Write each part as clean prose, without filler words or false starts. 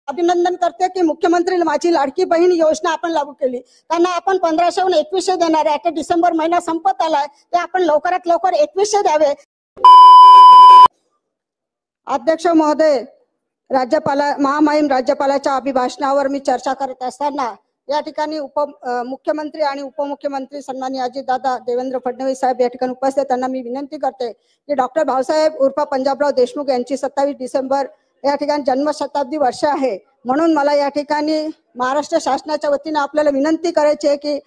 अभिनंदन करते की मुख्यमंत्री माझी लाडकी बहीण योजना आपण लागू केली। त्यांना आपण 1500हून 2100 देणार आहे। डिसेंबर महिना संपत आलाय, ते आपण लवकरात लवकर 2100 द्यावे। अध्यक्ष महोदय, महामहिम राज्यपालाच्या अभिभाषणावर मी चर्चा करत असताना या ठिकाणी मुख्यमंत्री आणि उपमुख्यमंत्री सन्माननीय अजितदादा देवेंद्र फडणवीस साहेब या ठिकाणी उपस्थित, त्यांना मी विनंती करते की डॉक्टर भाऊसाहेब उर्फ पंजाबराव देशमुख यांची 27 डिसेंबर या ठिकाणी जन्मशताब्दी वर्ष आहे। म्हणून मला या ठिकाणी महाराष्ट्र शासनाच्या वतीने आपल्याला विनंती करायची आहे की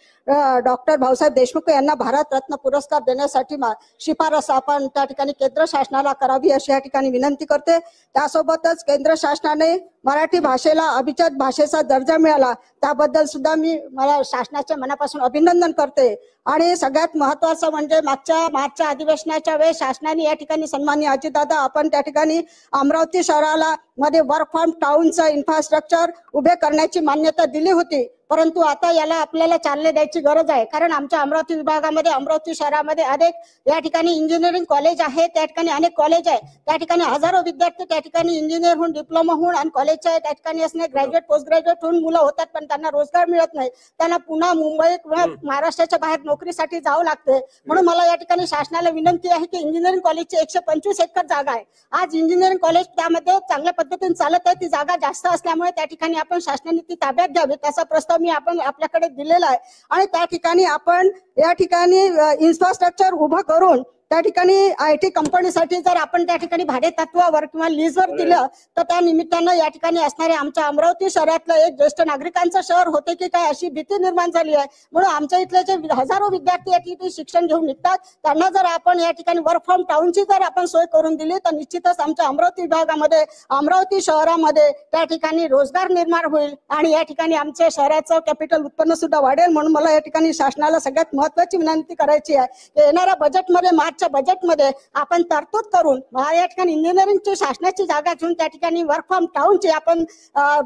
डॉक्टर भाऊसाहेब देशमुख यांना भारत रत्न पुरस्कार देण्यासाठी शिफारस आपण त्या ठिकाणी केंद्र शासनाला करावी अशी या ठिकाणी विनंती करते। त्यासोबतच केंद्र शासनाने मराठी भाषेला अभिजात भाषेचा दर्जा मिळाला त्याबद्दल सुद्धा मला शासनाचे मनापासून अभिनंदन करते। आणि सगळ्यात महत्त्वाचं म्हणजे मार्चच्या अधिवेशनाच्या वेळेस शासनाने या ठिकाणी सन्माननीय अजितदादा आपण त्या ठिकाणी अमरावती शहराला मध्ये वर्क फ्रॉम टाउनचं इन्फ्रास्ट्रक्चर उभे करण्याची मान्यता दिली होती, परंतु आता याला आपल्याला चालना द्यायची गरज आहे। कारण आमच्या अमरावती विभागामध्ये अमरावती शहरामध्ये अनेक या ठिकाणी इंजिनिअरिंग कॉलेज आहे, त्या ठिकाणी अनेक कॉलेज आहे, त्या ठिकाणी हजारो विद्यार्थी त्या ठिकाणी इंजिनियर होऊन डिप्लोमा होऊन आणि कॉलेजच्या त्या ठिकाणी असणे ग्रॅज्युएट पोस्ट ग्रॅज्युएट होऊन मुलं होतात, पण त्यांना रोजगार मिळत नाही। त्यांना पुन्हा मुंबई किंवा महाराष्ट्राच्या बाहेर नोकरीसाठी जावं लागते। म्हणून मला या ठिकाणी शासनाला विनंती आहे की इंजिनिअरिंग कॉलेजची 125 एकर जागा आहे। आज इंजिनिअरिंग कॉलेज त्यामध्ये चांगल्या पद्धतीने चालत आहे, ती जागा जास्त असल्यामुळे त्या ठिकाणी आपण शासनाने ती ताब्यात घ्यावी, त्याचा प्रस्ताव मी आपण आपल्याकडे दिलेला आहे। आणि त्या ठिकाणी आपण या ठिकाणी इन्फ्रास्ट्रक्चर उभं करून त्या ठिकाणी IT कंपनीसाठी जर आपण त्या ठिकाणी भाडे तत्वावर किंवा लीजवर दिलं तर त्या निमित्तानं या ठिकाणी असणारे आमच्या अमरावती शहरातलं एक ज्येष्ठ नागरिकांचं शहर होते की काय अशी भीती निर्माण झाली आहे। म्हणून आमच्या इथले जे हजारो विद्यार्थी या ठिकाणी शिक्षण घेऊन निघतात त्यांना जर आपण या ठिकाणी वर्क फ्रॉम टाउनची जर आपण सोय करून दिली तर निश्चितच आमच्या अमरावती विभागामध्ये अमरावती शहरामध्ये त्या ठिकाणी रोजगार निर्माण होईल आणि या ठिकाणी आमच्या शहराचं कॅपिटल उत्पन्न सुद्धा वाढेल। म्हणून मला या ठिकाणी शासनाला सगळ्यात महत्त्वाची विनंती करायची आहे की येणाऱ्या बजेटमध्ये बजेटमध्ये आपण तरतूद करून या ठिकाणी इंजिनिअरिंगची शासनाची जागा घेऊन त्या ठिकाणी वर्क फ्रॉम टाउनची आपण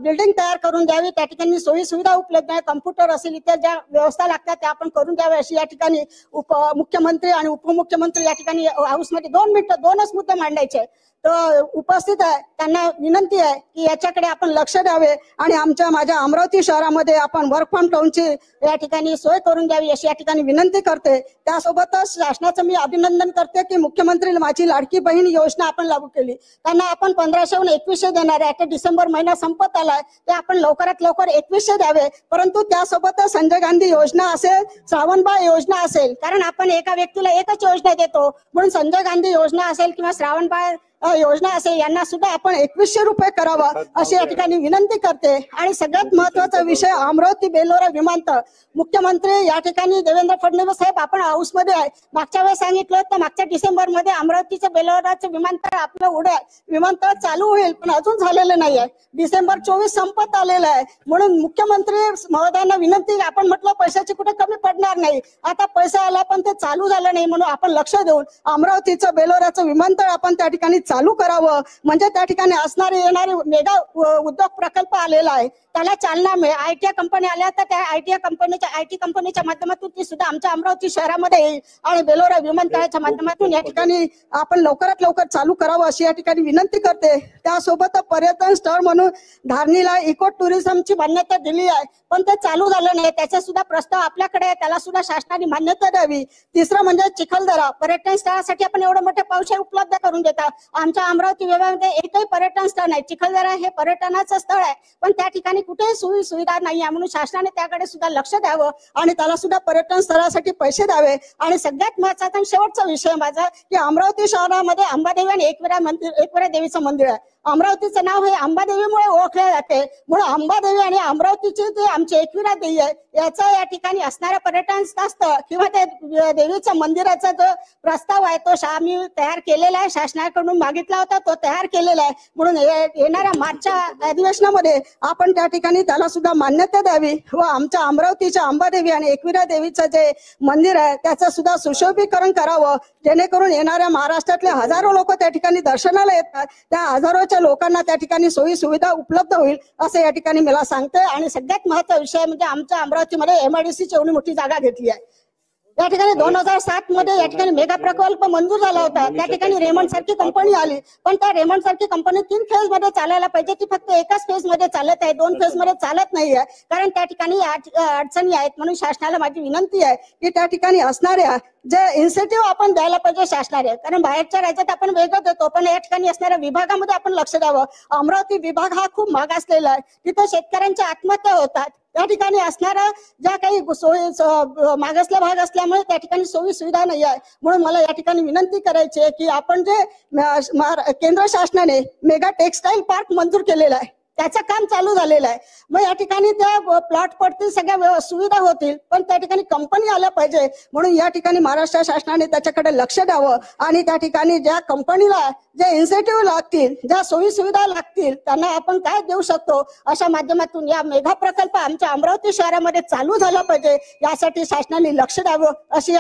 बिल्डिंग तयार करून द्यावी, त्या ठिकाणी सोयी सुविधा उपलब्ध आहे, कम्प्युटर असेल इतर ज्या व्यवस्था लागतात त्या आपण करून द्याव्या अशी या ठिकाणी मुख्यमंत्री आणि उपमुख्यमंत्री या ठिकाणी हाऊसमध्ये 2 मिनिटं 2च मुद्दे मांडायचे तर उपस्थित आहे, त्यांना विनंती आहे की याच्याकडे आपण लक्ष द्यावे आणि माझ्या अमरावती शहरामध्ये आपण वर्क फ्रॉम टाउनची या ठिकाणी सोय करून द्यावी अशी या ठिकाणी विनंती करते। त्यासोबतच शासनाचं मी अभिनंदन करते की मुख्यमंत्री माझी लाडकी बहीण योजना आपण लागू केली। त्यांना आपण 1500हून 2100 देणार आहे। डिसेंबर महिना संपत आलाय, ते आपण लवकरात लवकर 2100 द्यावे। परंतु त्यासोबतच संजय गांधी योजना असेल, श्रावणबाळ योजना असेल, कारण आपण एका व्यक्तीला एकच योजना देतो, म्हणून संजय गांधी योजना असेल किंवा श्रावणबाळ योजना असेल यांना सुद्धा आपण 2100 रुपये करावा अशी या ठिकाणी विनंती करते। आणि सगळ्यात महत्त्वाचा विषय अमरावती बेलोरा विमानतळ, मुख्यमंत्री या ठिकाणी देवेंद्र फडणवीस साहेब आपण हाऊसमध्ये आहे, मागच्या वेळेस सांगितलं तर मागच्या डिसेंबरमध्ये अमरावतीचं बेलोराचं विमानतळ आपलं विमानतळ चालू होईल, पण अजून झालेलं नाहीये। डिसेंबर 24 संपत आलेलं आहे, म्हणून मुख्यमंत्री महोदयांना विनंती, आपण म्हटलं पैशाची कुठे कमी पडणार नाही, आता पैसा आला पण ते चालू झालं नाही, म्हणून आपण लक्ष देऊन अमरावतीचं बेलोराचं विमानतळ आपण त्या ठिकाणी चालू करावं, म्हणजे त्या ठिकाणी येणारे मेगा उद्योग प्रकल्प आलेला आहे त्याला चालना मिळेल। IT कंपनी आल्या तर त्या IT कंपनीच्या माध्यमातून ती सुद्धा आमच्या अमरावती शहरामध्ये येईल आणि बेलोरा विमानतळाच्या माध्यमातून या ठिकाणी आपण लवकरात लवकर चालू करावं अशी या ठिकाणी विनंती करते। त्यासोबत पर्यटन स्थळ म्हणून धारणीला इको टुरिझमची मान्यता दिली आहे, पण ते चालू झालं नाही, त्याचा सुद्धा प्रस्ताव आपल्याकडे आहे, त्याला सुद्धा शासनाने मान्यता द्यावी। तिसरं म्हणजे चिखलदरा पर्यटन स्थळासाठी आपण एवढे मोठे पावसाळे उपलब्ध करून देतात, आमच्या अमरावती विभागामध्ये एकही पर्यटन स्थळ नाही। चिखलदरा हे पर्यटनाचं स्थळ आहे, पण त्या ठिकाणी कुठेही सोयी सुविधा नाही आहे, म्हणून शासनाने त्याकडे सुद्धा लक्ष द्यावं आणि त्याला सुद्धा पर्यटन स्थळासाठी पैसे द्यावे। आणि सगळ्यात महत्त्वाचा आणि शेवटचा विषय माझा की अमरावती शहरामध्ये अंबादेवी आणि एकविरा देवीचं मंदिर आहे। अमरावतीचं नाव हे अंबादेवीमुळे ओळखले जाते, म्हणून अंबादेवी आणि अमरावतीची जे आमची एकविरा देवी आहे याचा या ठिकाणी असणारा पर्यटन स्थळ किंवा त्या देवीच्या मंदिराचा जो प्रस्ताव आहे तो आम्ही तयार केलेला आहे, शासनाकडून मागितला होता, तो तयार केलेला आहे। म्हणून येणाऱ्या मार्चच्या अधिवेशनामध्ये आपण त्या ठिकाणी त्याला सुद्धा मान्यता द्यावी व आमच्या अमरावतीच्या अंबादेवी आणि एकविरा देवीचं जे मंदिर आहे त्याचं सुद्धा सुशोभीकरण करावं, जेणेकरून येणाऱ्या महाराष्ट्रातले हजारो लोक त्या ठिकाणी दर्शनाला येतात, त्या हजारोच्या लोकांना त्या ठिकाणी सोयी सुविधा उपलब्ध होईल असं या ठिकाणी मला सांगते। आणि सगळ्यात महत्त्वाचा विषय म्हणजे आमच्या अमरावतीमध्ये MIDCची एवढी मोठी जागा घेतली आहे। या ठिकाणी 2007 मध्ये या ठिकाणी मेगा प्रकल्प मंजूर झाला होता. त्या ठिकाणी रेमंड सारखी कंपनी आली, पण त्या रेमंड सारखी कंपनी 3 फेज मध्ये चालायला पाहिजे, ती फक्त एकाच फेज मध्ये चालत आहे, 2 फेज मध्ये चालत नाहीये. कारण त्या ठिकाणी अडचणी आहेत. म्हणून शासनाला माझी विनंती आहे की त्या ठिकाणी असणाऱ्या जे इन्सेंटिव्ह आपण द्यायला पाहिजे शासनाने, कारण बाहेरच्या राज्यात आपण वेगळं देतो, पण या ठिकाणी असणाऱ्या विभागामध्ये आपण लक्ष द्यावं. अमरावती विभाग हा खूप मागासलेला आहे, तिथे शेतकऱ्यांच्या आत्महत्या होतात. त्या ठिकाणी असणारा ज्या काही सोयी मागासला भाग असल्यामुळे त्या ठिकाणी सोयी सुविधा नाही आहे. म्हणून मला या ठिकाणी विनंती करायची आहे की आपण जे केंद्र शासनाने मेगा टेक्सटाईल पार्क मंजूर केलेला आहे, त्याचं काम चालू झालेलं आहे. मग या ठिकाणी त्या प्लॉट पडतील, सगळ्या सुविधा होतील, पण त्या ठिकाणी कंपनी आल्या पाहिजे. म्हणून या ठिकाणी महाराष्ट्र शासनाने त्याच्याकडे लक्ष द्यावं आणि त्या ठिकाणी ज्या कंपनीला जे इन्सेंटिव्ह लागतील, ज्या सोयी सुविधा लागतील, त्यांना आपण काय देऊ शकतो, अशा माध्यमातून या मेगा प्रकल्प आमच्या अमरावती शहरामध्ये चालू झाला पाहिजे. यासाठी शासनाने लक्ष द्यावं अशी